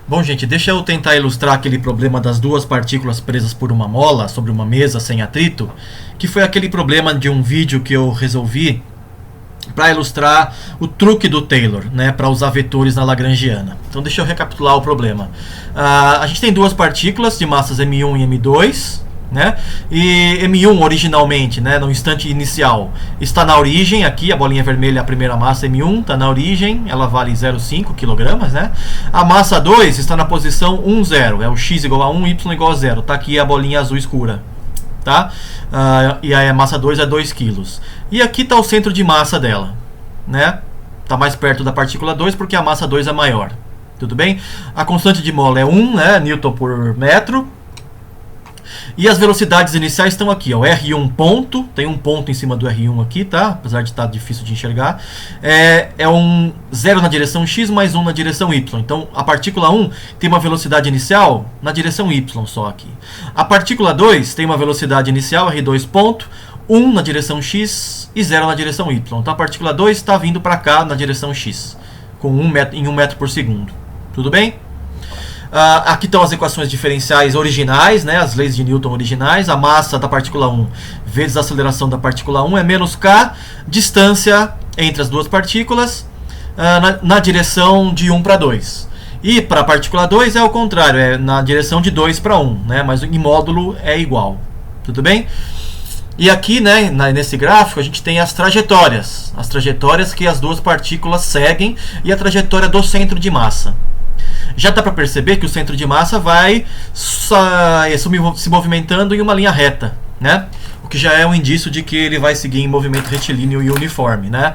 Bom, gente, deixa eu tentar ilustrar aquele problema das duas partículas presas por uma mola sobre uma mesa sem atrito, que foi aquele problema de um vídeo que eu resolvi para ilustrar o truque do Taylor, né, para usar vetores na Lagrangiana. Então deixa eu recapitular o problema. A gente tem duas partículas de massas M1 e M2, né? E M1 originalmente, né, no instante inicial, está na origem. Aqui a bolinha vermelha, a primeira massa M1 está na origem, ela vale 0,5 kg, né? A massa 2 está na posição 1, 0, é o x igual a 1, y igual a 0. Está aqui a bolinha azul escura, tá? E aí a massa 2 é 2 kg. E aqui está o centro de massa dela, né? Está mais perto da partícula 2 porque a massa 2 é maior. Tudo bem? A constante de mole é 1, né, Newton por metro. E as velocidades iniciais estão aqui, ó, R1 ponto, tem um ponto em cima do R1 aqui, tá? Apesar de estar difícil de enxergar. É um 0 na direção x mais 1 na direção y. Então a partícula 1 tem uma velocidade inicial na direção y só aqui. A partícula 2 tem uma velocidade inicial, R2 ponto, 1 na direção x e 0 na direção y. Então a partícula 2 está vindo para cá na direção x, com 1 metro por segundo. Tudo bem? Aqui estão as equações diferenciais originais, né, as leis de Newton originais. A massa da partícula 1 vezes a aceleração da partícula 1 é menos k, distância entre as duas partículas na direção de 1 para 2. E para a partícula 2 é o contrário, é na direção de 2 para 1, né, mas em módulo é igual. Tudo bem? E aqui, né, nesse gráfico, a gente tem as trajetórias que as duas partículas seguem e a trajetória do centro de massa. Já dá para perceber que o centro de massa vai se movimentando em uma linha reta, né? O que já é um indício de que ele vai seguir em movimento retilíneo e uniforme, né?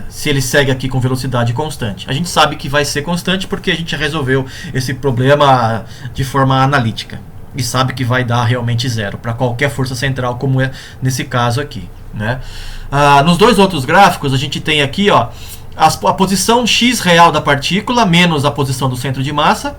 Se ele segue aqui com velocidade constante. A gente sabe que vai ser constante porque a gente já resolveu esse problema de forma analítica. E sabe que vai dar realmente zero para qualquer força central, como é nesse caso aqui, né? Nos dois outros gráficos, a gente tem aqui, ó, a posição x real da partícula menos a posição do centro de massa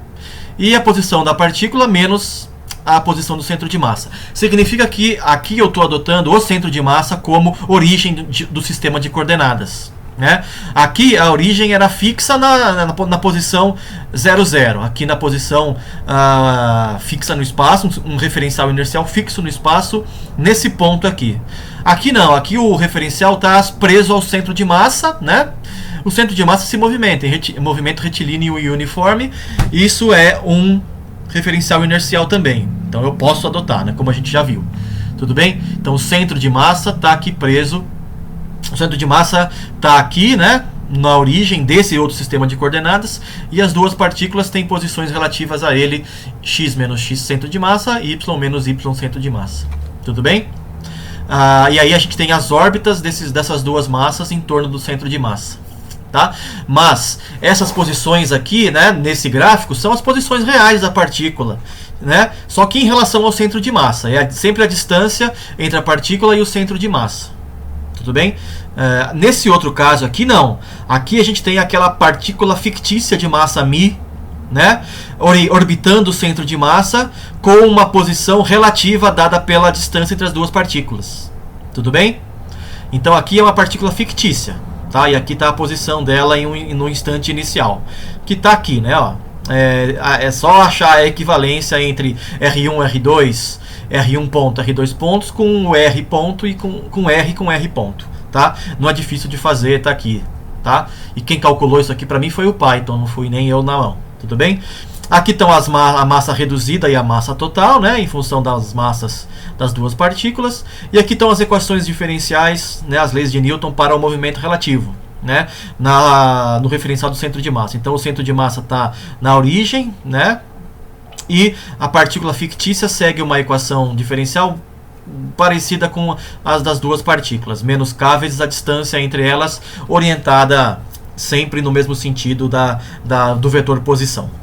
e a posição da partícula menos a posição do centro de massa. Significa que aqui eu estou adotando o centro de massa como origem do sistema de coordenadas, né? Aqui a origem era fixa na posição 0, 0. Aqui na posição fixa no espaço, um referencial inercial fixo no espaço, nesse ponto aqui. Aqui não, aqui o referencial está preso ao centro de massa, né? O centro de massa se movimenta em movimento retilíneo e uniforme. Isso é um referencial inercial também. Então eu posso adotar, né, como a gente já viu. Tudo bem? Então o centro de massa está aqui preso. O centro de massa está aqui, né, na origem desse outro sistema de coordenadas. E as duas partículas têm posições relativas a ele, x menos x centro de massa, y menos y centro de massa. Tudo bem? E aí a gente tem as órbitas dessas duas massas em torno do centro de massa. Tá? Mas essas posições aqui, né, nesse gráfico, são as posições reais da partícula, né? Só que em relação ao centro de massa. É sempre a distância entre a partícula e o centro de massa. Tudo bem? Nesse outro caso aqui, não. Aqui a gente tem aquela partícula fictícia de massa μ, né, orbitando o centro de massa com uma posição relativa dada pela distância entre as duas partículas. Tudo bem? Então aqui é uma partícula fictícia. Tá? E aqui está a posição dela no instante inicial, que está aqui, né? Ó. É só achar a equivalência entre R1, R2, R1 ponto, R2 pontos com o R ponto e com R ponto. Tá? Não é difícil de fazer, está aqui. Tá? E quem calculou isso aqui para mim foi o Python, não fui nem eu não. Tudo bem? Aqui estão a massa reduzida e a massa total, né, em função das massas das duas partículas. E aqui estão as equações diferenciais, né, as leis de Newton para o movimento relativo, né, no referencial do centro de massa. Então o centro de massa está na origem, né, e a partícula fictícia segue uma equação diferencial parecida com as das duas partículas, menos k vezes a distância entre elas, orientada sempre no mesmo sentido do vetor posição.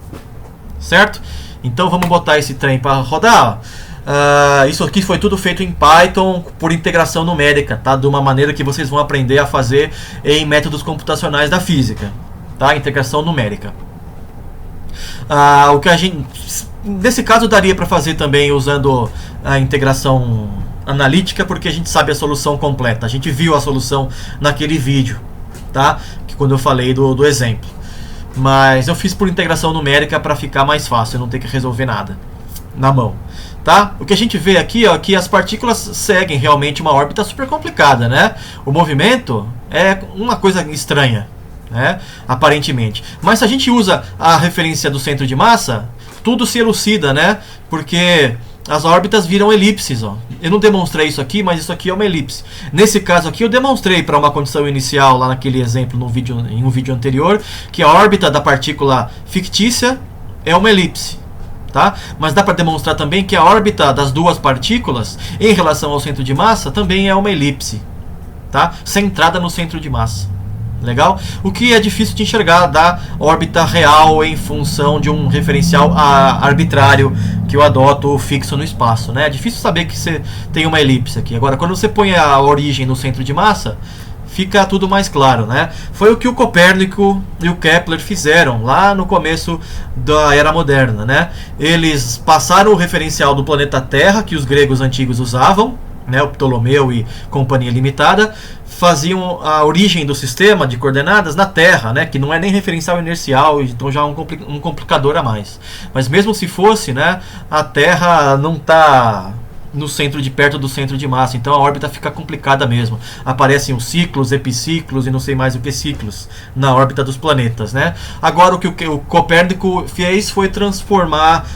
Certo? Então vamos botar esse trem para rodar. Isso aqui foi tudo feito em Python por integração numérica, tá? De uma maneira que vocês vão aprender a fazer em métodos computacionais da física, tá? Integração numérica. O que a gente, nesse caso, daria para fazer também usando a integração analítica, porque a gente sabe a solução completa. A gente viu a solução naquele vídeo, tá? Que quando eu falei do exemplo. mas eu fiz por integração numérica para ficar mais fácil, eu não ter que resolver nada na mão. Tá? O que a gente vê aqui é que as partículas seguem realmente uma órbita super complicada, né? O movimento é uma coisa estranha, né? Aparentemente. Mas se a gente usa a referência do centro de massa, tudo se elucida, né? Porque as órbitas viram elipses. Ó. Eu não demonstrei isso aqui, mas isso aqui é uma elipse. Nesse caso aqui eu demonstrei para uma condição inicial, lá naquele exemplo em um vídeo anterior, que a órbita da partícula fictícia é uma elipse. Tá? Mas dá para demonstrar também que a órbita das duas partículas em relação ao centro de massa também é uma elipse, tá? Centrada no centro de massa. Legal? O que é difícil de enxergar da órbita real em função de um referencial arbitrário que eu adoto fixo no espaço, né? É difícil saber que você tem uma elipse aqui. Agora, quando você põe a origem no centro de massa, fica tudo mais claro, né? Foi o que o Copérnico e o Kepler fizeram lá no começo da Era Moderna, né? Eles passaram o referencial do planeta Terra, que os gregos antigos usavam, né? O Ptolomeu e Companhia Limitada, faziam a origem do sistema de coordenadas na Terra, né? Que não é nem referencial inercial, então já é um complicador a mais. Mas mesmo se fosse, né? A Terra não está no centro perto do centro de massa, então a órbita fica complicada mesmo. Aparecem os ciclos, epiciclos e não sei mais o que ciclos na órbita dos planetas, né? Agora o que o Copérnico fez foi transformar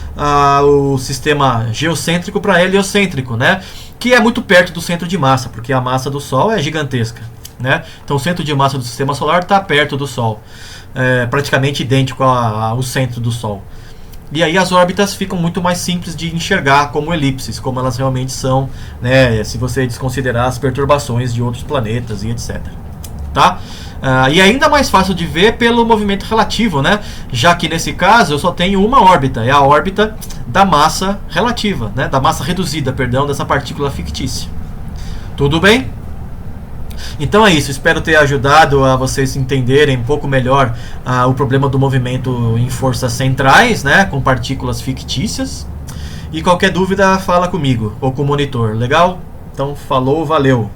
o sistema geocêntrico para heliocêntrico, né? Que é muito perto do centro de massa, porque a massa do Sol é gigantesca, né? Então o centro de massa do sistema solar está perto do Sol, praticamente idêntico ao centro do Sol. E aí as órbitas ficam muito mais simples de enxergar como elipses, como elas realmente são, né, se você desconsiderar as perturbações de outros planetas e etc. Tá? E ainda mais fácil de ver pelo movimento relativo, né? Já que nesse caso eu só tenho uma órbita, é a órbita da massa relativa, né? Da massa reduzida, perdão, dessa partícula fictícia. Tudo bem? Então é isso, espero ter ajudado a vocês entenderem um pouco melhor o problema do movimento em forças centrais, né, com partículas fictícias. E qualquer dúvida, fala comigo ou com o monitor, legal? Então falou, valeu!